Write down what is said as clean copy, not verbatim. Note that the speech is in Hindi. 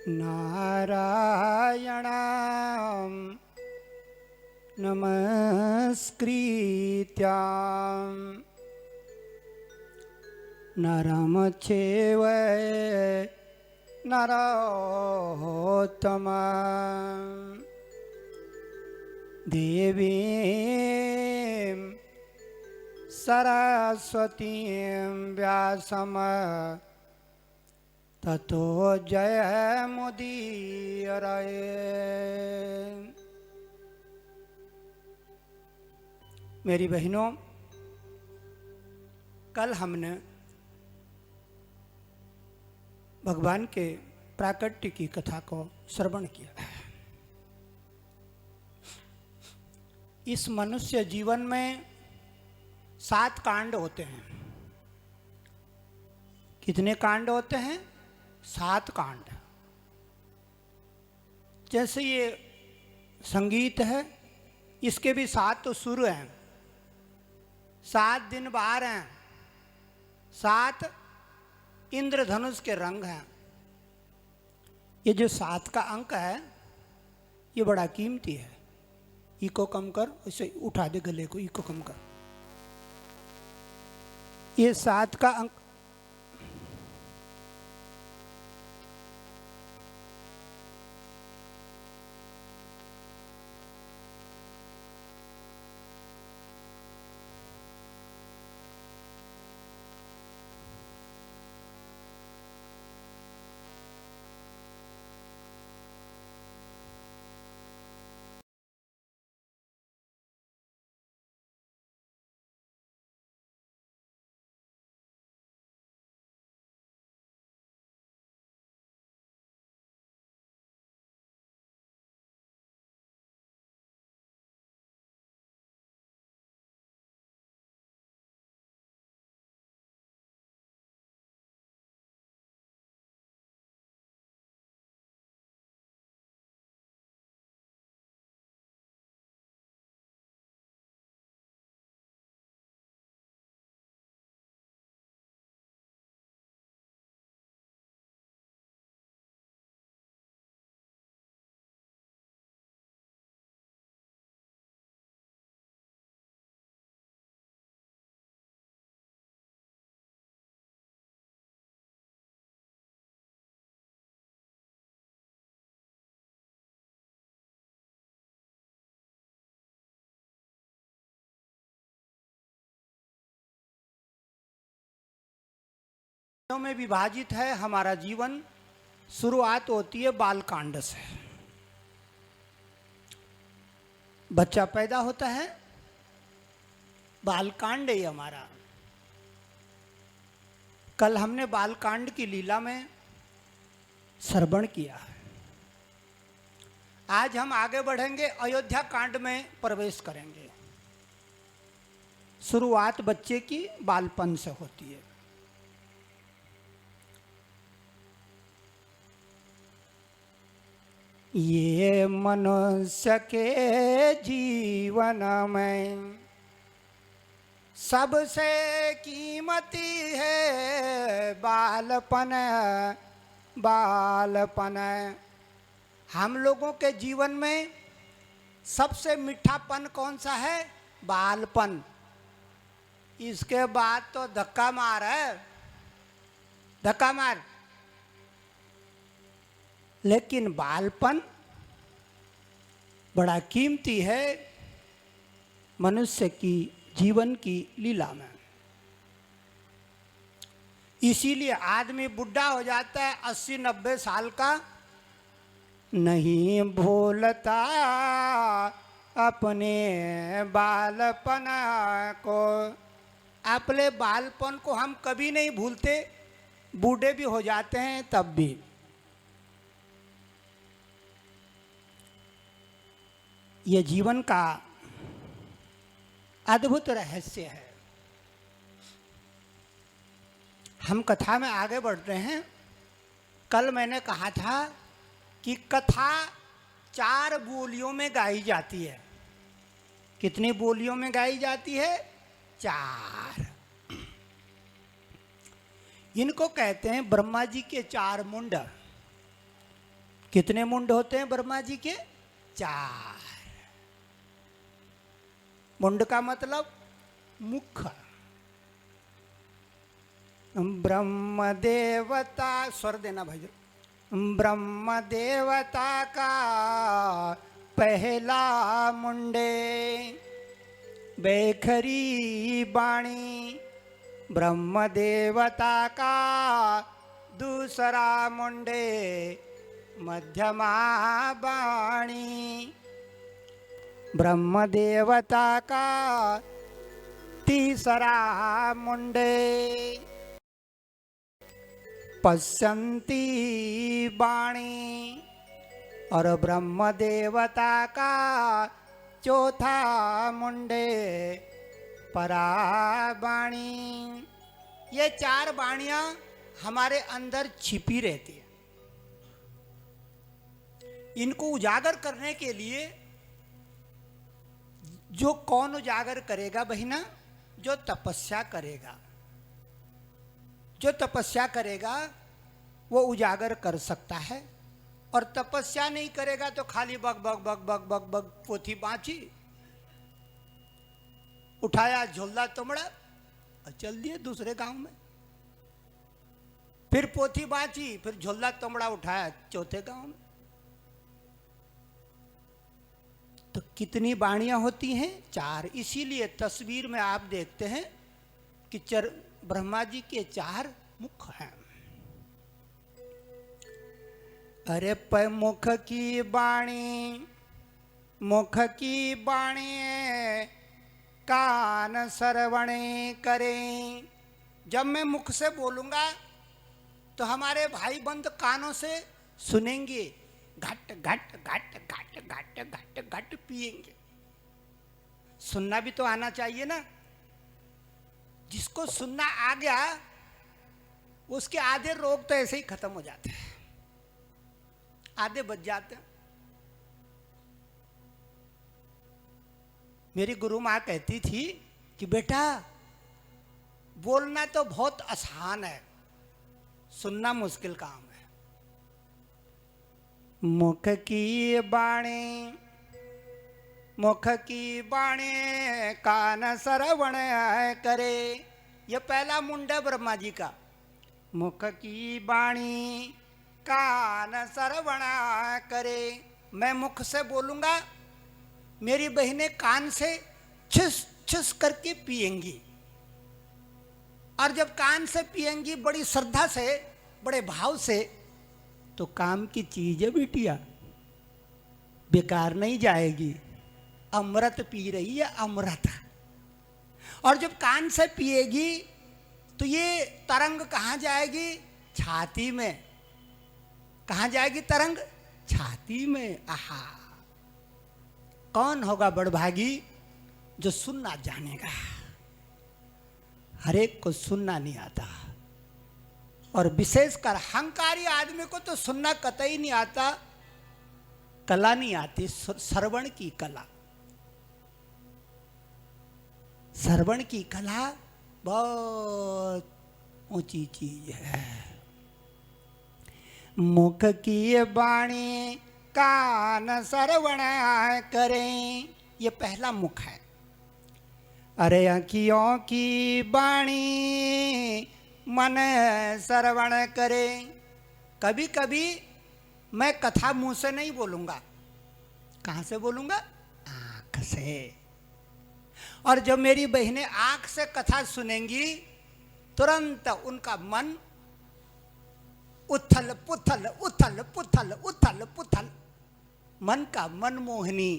नारायणं नमस्कृत्य नरं चैव नरोत्तमं देवीं सरस्वतीं व्यासं ततो जयमुदीरये। मेरी बहनों, कल हमने भगवान के प्राकट्य की कथा को श्रवण किया। इस मनुष्य जीवन में 7 कांड होते हैं। कितने कांड होते हैं? 7 कांड। जैसे ये संगीत है, इसके भी 7 सुर हैं, 7 दिन बाहर हैं, 7 इंद्रधनुष के रंग हैं। ये जो 7 का अंक है, ये बड़ा कीमती है। इको कम कर, इसे उठा दे गले को, इको कम कर। ये 7 का अंक में विभाजित है। हमारा जीवन शुरुआत होती है बालकांड से। बच्चा पैदा होता है, बालकांड ही हमारा। कल हमने बालकांड की लीला में श्रवण किया है। आज हम आगे बढ़ेंगे, अयोध्या कांड में प्रवेश करेंगे। शुरुआत बच्चे की बालपन से होती है। ये मनुष्य के जीवन में सबसे कीमती है बालपन। बालपन हम लोगों के जीवन में सबसे मीठापन कौन सा है? बालपन। इसके बाद तो धक्का मार है, धक्का मार। लेकिन बालपन बड़ा कीमती है मनुष्य की जीवन की लीला में। इसीलिए आदमी बुढ़ा हो जाता है 80-90 साल का, नहीं भूलता अपने बालपन को। अपने बालपन को हम कभी नहीं भूलते। बूढ़े भी हो जाते हैं तब भी। ये जीवन का अद्भुत रहस्य है। हम कथा में आगे बढ़ रहे हैं। कल मैंने कहा था कि कथा 4 बोलियों में गाई जाती है। कितनी बोलियों में गाई जाती है? 4। इनको कहते हैं ब्रह्मा जी के 4 मुंड। कितने मुंड होते हैं ब्रह्मा जी के? 4। मुंड का मतलब मुख। ब्रह्म देवता, स्वर देना भाई। ब्रह्म देवता का पहला मुंडे बेखरी बाणी, ब्रह्म देवता का दूसरा मुंडे मध्यमा बाणी, ब्रह्म देवता का तीसरा मुंडे पश्यंती बाणी, और ब्रह्म देवता का चौथा मुंडे पराबाणी। ये 4 बाणियां हमारे अंदर छिपी रहती है। इनको उजागर करने के लिए जो कौन उजागर करेगा बहिना? जो तपस्या करेगा। जो तपस्या करेगा वो उजागर कर सकता है, और तपस्या नहीं करेगा तो खाली bug bug bug bug bug bug पोथी बाँची, उठाया झोला तुमड़ा और चल दिए दूसरे गांव में। फिर पोथी बाँची, फिर झोला तुमड़ा उठाया चौथे गांव में। तो कितनी बाणियां होती हैं? 4। इसीलिए तस्वीर में आप देखते हैं कि ब्रह्मा जी के 4 मुख हैं। अरे मुख की बाणी, मुख की बाणी कान श्रवणे करें। जब मैं मुख से बोलूंगा तो हमारे भाई बंद कानों से सुनेंगे, घट घट घट घट घट घट घट पिएंगे। सुनना भी तो आना चाहिए ना। जिसको सुनना आ गया उसके आधे रोग तो ऐसे ही खत्म हो जाते हैं, आधे बच जाते हैं। मेरी गुरु माँ कहती थी कि बेटा बोलना तो बहुत आसान है, सुनना मुश्किल काम है। मुख की बाणी, मुख की बाणी कान श्रवण करे। ये पहला मुंड है ब्रह्मा जी का। मुख की बाणी कान श्रवण करे। मैं मुख से बोलूंगा, मेरी बहनें कान से छिस छिस करके पिएंगी, और जब कान से पिएंगी बड़ी श्रद्धा से, बड़े भाव से, तो काम की चीज है बिटिया, बेकार नहीं जाएगी। अमृत पी रही है, अमृत। और जब कान से पिएगी तो ये तरंग कहाँ जाएगी? छाती में। कहाँ जाएगी तरंग? छाती में। आहा, कौन होगा बड़भागी जो सुनना जानेगा? हर एक को सुनना नहीं आता, और विशेषकर अहंकारी आदमी को तो सुनना कतई नहीं आता, कला नहीं आती, श्रवण की कला। श्रवण की कला बहुत ऊंची चीज है। मुख की वाणी कान श्रवण करें, ये पहला मुख है। अरे आँखियों की वाणी मन श्रवण करे। कभी कभी मैं कथा मुंह से नहीं बोलूंगा, कहाँ से बोलूंगा? आँख से। और जब मेरी बहनें आँख से कथा सुनेंगी, तुरंत उनका मन उथल पुथल उथल पुथल उथल पुथल, मन का मनमोहनी